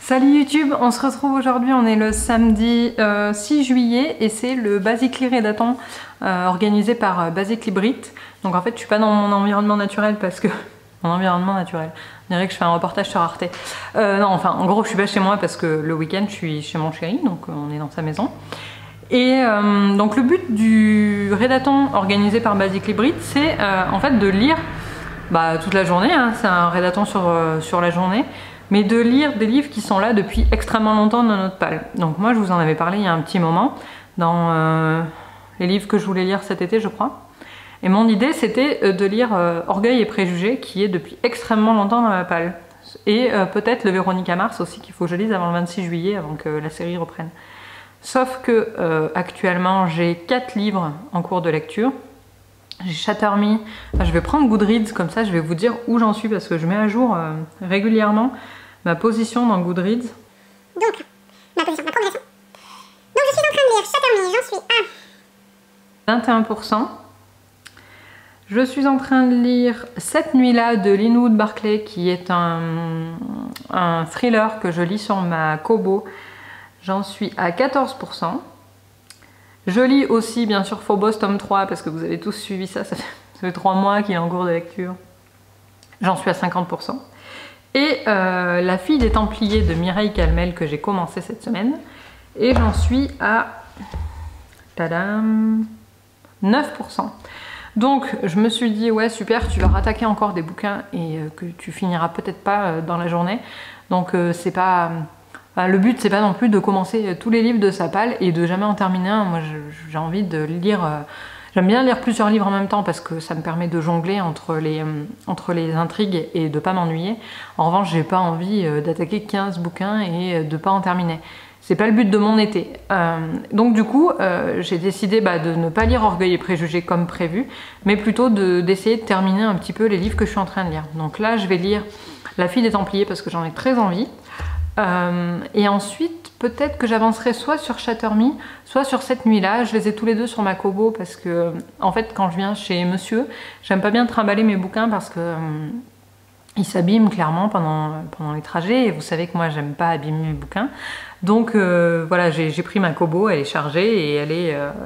Salut YouTube, on se retrouve aujourd'hui, on est le samedi 6 juillet et c'est le Basically Redathon organisé par Basically Brit. Donc en fait je suis pas dans mon environnement naturel parce que... Mon environnement naturel, on dirait que je fais un reportage sur Arte. Non, enfin en gros je suis pas chez moi parce que le week-end je suis chez mon chéri, donc on est dans sa maison. Et donc le but du Redathon organisé par Basically Brit, c'est en fait de lire toute la journée, hein, c'est un Redathon sur la journée, mais de lire des livres qui sont là depuis extrêmement longtemps dans notre palle. Donc moi je vous en avais parlé il y a un petit moment, dans les livres que je voulais lire cet été je crois. Et mon idée c'était de lire Orgueil et Préjugés, qui est depuis extrêmement longtemps dans ma palle. Et peut-être le Véronica Mars aussi, qu'il faut que je lise avant le 26 juillet, avant que la série reprenne. Sauf que actuellement j'ai 4 livres en cours de lecture. J'ai Shatter Me, je vais prendre Goodreads, comme ça je vais vous dire où j'en suis parce que je mets à jour régulièrement ma position dans Goodreads. Donc, ma position, ma progression. Donc je suis en train de lire Shatter Me, j'en suis à 21%. Je suis en train de lire Cette nuit-là de Linwood Barclay, qui est un thriller que je lis sur ma Kobo. J'en suis à 14%. Je lis aussi bien sûr Phobos tome 3 parce que vous avez tous suivi ça, ça fait 3 mois qu'il est en cours de lecture. J'en suis à 50%. Et La fille des Templiers de Mireille Calmel que j'ai commencé cette semaine. Et j'en suis à tadam, 9%. Donc je me suis dit ouais super, tu vas rattaquer encore des bouquins et que tu finiras peut-être pas dans la journée. Donc c'est pas... le but c'est pas non plus de commencer tous les livres de sa palle et de jamais en terminer un. Moi j'ai envie de lire, j'aime bien lire plusieurs livres en même temps parce que ça me permet de jongler entre les intrigues et de pas m'ennuyer. En revanche j'ai pas envie d'attaquer 15 bouquins et de pas en terminer. C'est pas le but de mon été. Donc du coup j'ai décidé de ne pas lire Orgueil et Préjugés comme prévu, mais plutôt d'essayer de terminer un petit peu les livres que je suis en train de lire. Donc là je vais lire La fille des Templiers parce que j'en ai très envie. Et ensuite peut-être que j'avancerai soit sur Shatter Me, soit sur Cette nuit-là. Je les ai tous les deux sur ma Kobo parce que en fait quand je viens chez monsieur, j'aime pas bien trimballer mes bouquins parce que ils s'abîment clairement pendant les trajets et vous savez que moi j'aime pas abîmer mes bouquins. Donc voilà, j'ai pris ma Kobo, elle est chargée et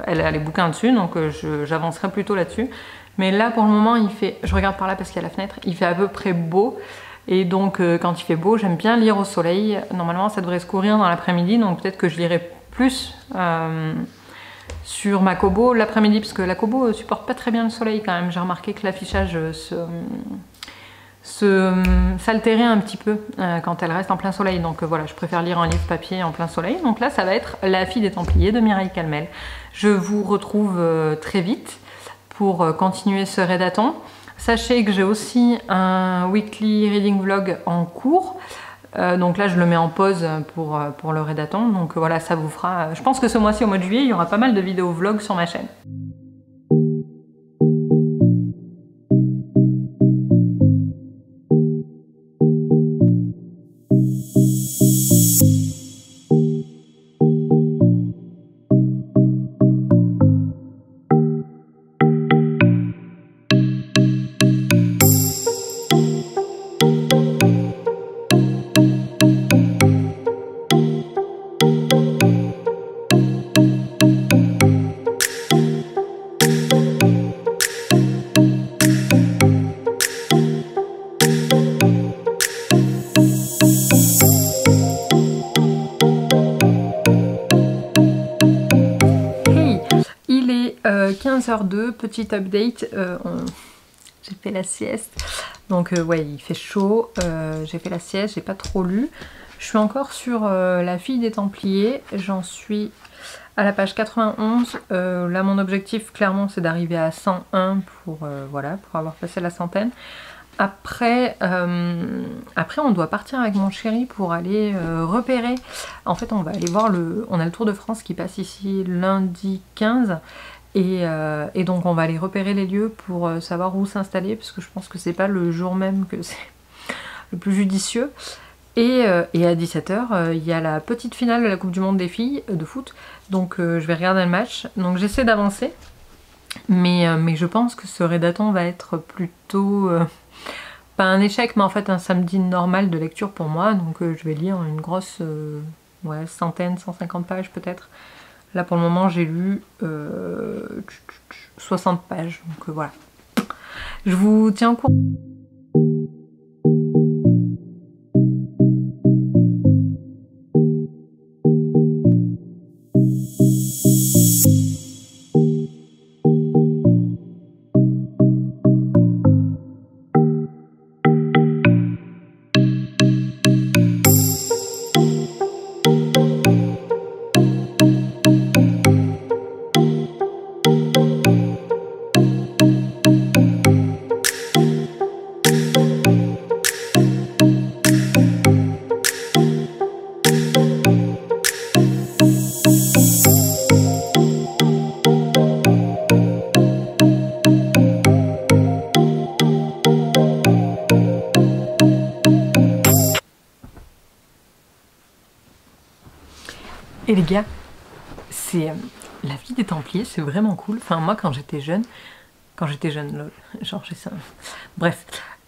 elle a les bouquins dessus, donc j'avancerai plutôt là-dessus. Mais là pour le moment il fait, je regarde par là parce qu'il y a la fenêtre, il fait à peu près beau. Et donc quand il fait beau, j'aime bien lire au soleil. Normalement ça devrait se couvrir dans l'après-midi, donc peut-être que je lirai plus sur ma Kobo l'après-midi, parce que la Kobo supporte pas très bien le soleil quand même. J'ai remarqué que l'affichage s'altérait un petit peu quand elle reste en plein soleil. Donc voilà, je préfère lire un livre papier en plein soleil. Donc là ça va être La fille des Templiers de Mireille Calmel. Je vous retrouve très vite pour continuer ce Redathon. Sachez que j'ai aussi un weekly reading vlog en cours. Donc là je le mets en pause pour le Redathon. Donc voilà, ça vous fera... Je pense que ce mois-ci, au mois de juillet, il y aura pas mal de vidéos vlogs sur ma chaîne. Il est 15h02, petit update, j'ai fait la sieste, donc ouais il fait chaud, j'ai fait la sieste, j'ai pas trop lu. Je suis encore sur La fille des Templiers, j'en suis à la page 91, là mon objectif clairement c'est d'arriver à 101 pour avoir passé la centaine. Après on doit partir avec mon chéri pour aller repérer. En fait on va aller voir on a le Tour de France qui passe ici lundi 15 et donc on va aller repérer les lieux pour savoir où s'installer, parce que je pense que c'est pas le jour même que c'est le plus judicieux. Et à 17h il y a la petite finale de la Coupe du Monde des filles de foot, donc je vais regarder le match. Donc j'essaie d'avancer, mais je pense que ce Redathon va être plutôt pas un échec, mais en fait un samedi normal de lecture pour moi. Donc je vais lire une grosse ouais, centaine, 150 pages peut-être. Là pour le moment j'ai lu 60 pages. Donc voilà. Je vous tiens au courant. Et les gars, c'est la vie des Templiers, c'est vraiment cool. Enfin moi quand j'étais jeune, genre j'ai ça. Bref,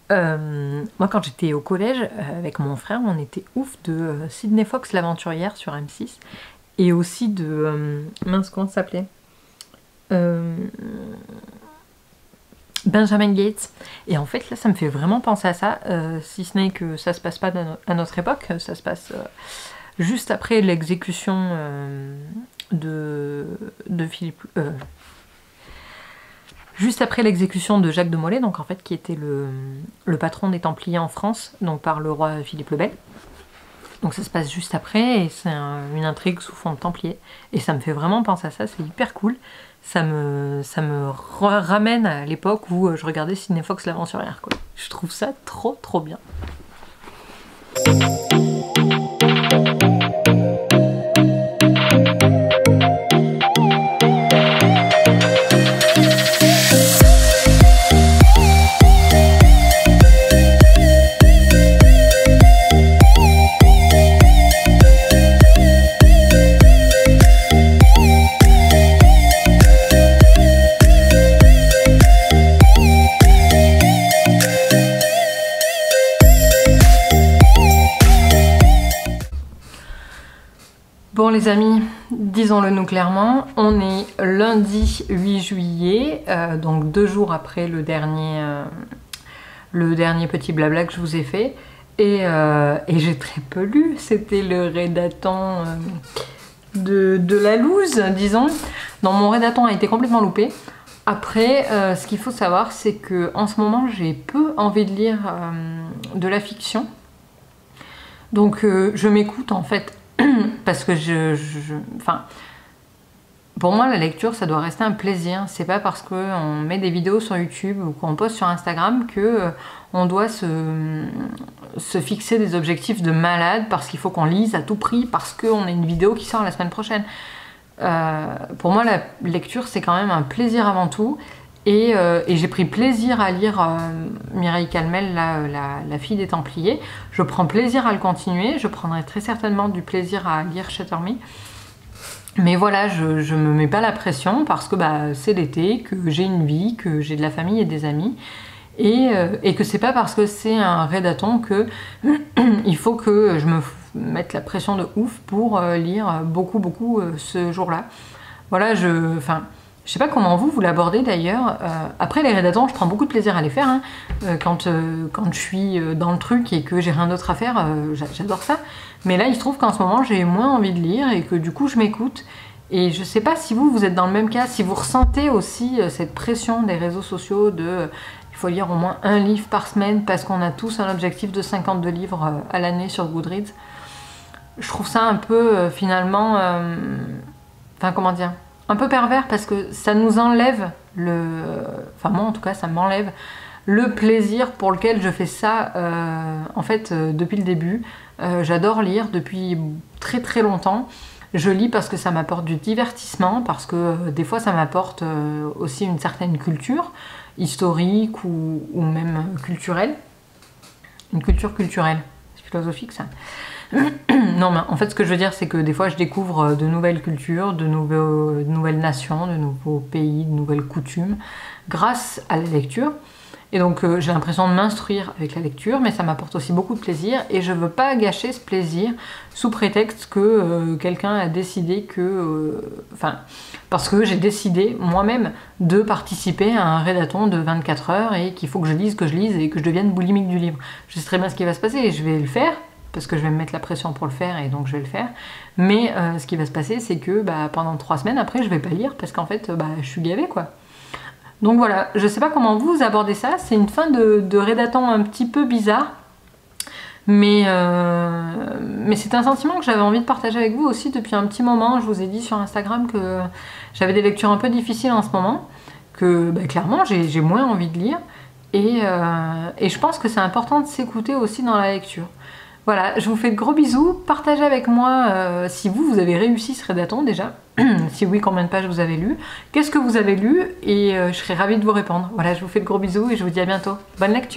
moi quand j'étais au collège avec mon frère, on était ouf de Sydney Fox l'aventurière sur M6 et aussi de mince comment ça s'appelait Benjamin Gates. Et en fait là ça me fait vraiment penser à ça, si ce n'est que ça se passe pas à notre époque, ça se passe juste après l'exécution de Philippe, juste après l'exécution de Jacques de Molay, donc en fait qui était le patron des Templiers en France, donc par le roi Philippe le Bel. Donc ça se passe juste après et c'est une intrigue sous fond de Templier. Et ça me fait vraiment penser à ça, c'est hyper cool. Ça me ramène à l'époque où je regardais Sydney Fox l'aventurière, quoi. Je trouve ça trop bien. Bon les amis, disons-le nous clairement, on est lundi 8 juillet, donc 2 jours après le dernier petit blabla que je vous ai fait, et j'ai très peu lu, c'était le rédaton de la loose, disons. Donc mon rédaton a été complètement loupé. Après, ce qu'il faut savoir, c'est que en ce moment j'ai peu envie de lire de la fiction, donc je m'écoute en fait. Parce que enfin, pour moi la lecture ça doit rester un plaisir, c'est pas parce qu'on met des vidéos sur YouTube ou qu'on poste sur Instagram que on doit se fixer des objectifs de malade parce qu'il faut qu'on lise à tout prix parce qu'on a une vidéo qui sort la semaine prochaine. Pour moi la lecture c'est quand même un plaisir avant tout et j'ai pris plaisir à lire Mireille Calmel, la fille des Templiers. Je prends plaisir à le continuer, je prendrai très certainement du plaisir à lire Shatter Me. Mais voilà, je me mets pas la pression parce que bah, c'est l'été, que j'ai une vie, que j'ai de la famille et des amis. Et que c'est pas parce que c'est un rédaton que il faut que je me mette la pression de ouf pour lire beaucoup ce jour-là. Voilà, enfin, je sais pas comment vous l'abordez d'ailleurs. Après les rédatons, je prends beaucoup de plaisir à les faire. Hein. Quand je suis dans le truc et que j'ai rien d'autre à faire, j'adore ça. Mais là, il se trouve qu'en ce moment, j'ai moins envie de lire et que du coup, je m'écoute. Et je sais pas si vous êtes dans le même cas, si vous ressentez aussi cette pression des réseaux sociaux de il faut lire au moins un livre par semaine parce qu'on a tous un objectif de 52 livres à l'année sur Goodreads. Je trouve ça un peu finalement, enfin comment dire, un peu pervers parce que ça nous enlève enfin moi en tout cas ça m'enlève le plaisir pour lequel je fais ça en fait depuis le début. J'adore lire depuis très longtemps. Je lis parce que ça m'apporte du divertissement, parce que des fois ça m'apporte aussi une certaine culture historique ou même culturelle. Une culture culturelle, c'est philosophique ça. Non mais en fait ce que je veux dire c'est que des fois je découvre de nouvelles cultures, de nouvelles nations, de nouveaux pays, de nouvelles coutumes grâce à la lecture. Et donc j'ai l'impression de m'instruire avec la lecture, mais ça m'apporte aussi beaucoup de plaisir et je veux pas gâcher ce plaisir sous prétexte que quelqu'un a décidé que... Enfin, parce que j'ai décidé moi-même de participer à un rédathon de 24 heures et qu'il faut que je lise et que je devienne boulimique du livre. Je sais très bien ce qui va se passer et je vais le faire, parce que je vais me mettre la pression pour le faire et donc je vais le faire. Mais ce qui va se passer, c'est que pendant 3 semaines après, je vais pas lire parce qu'en fait, je suis gavée, quoi. Donc voilà, je sais pas comment vous abordez ça, c'est une fin de rédathon un petit peu bizarre, mais c'est un sentiment que j'avais envie de partager avec vous aussi depuis un petit moment. Je vous ai dit sur Instagram que j'avais des lectures un peu difficiles en ce moment, que clairement j'ai moins envie de lire, et je pense que c'est important de s'écouter aussi dans la lecture. Voilà, je vous fais de gros bisous, partagez avec moi si vous avez réussi ce rédathon déjà, si oui, combien de pages vous avez lu, qu'est-ce que vous avez lu, et je serai ravie de vous répondre. Voilà, je vous fais de gros bisous et je vous dis à bientôt. Bonne lecture!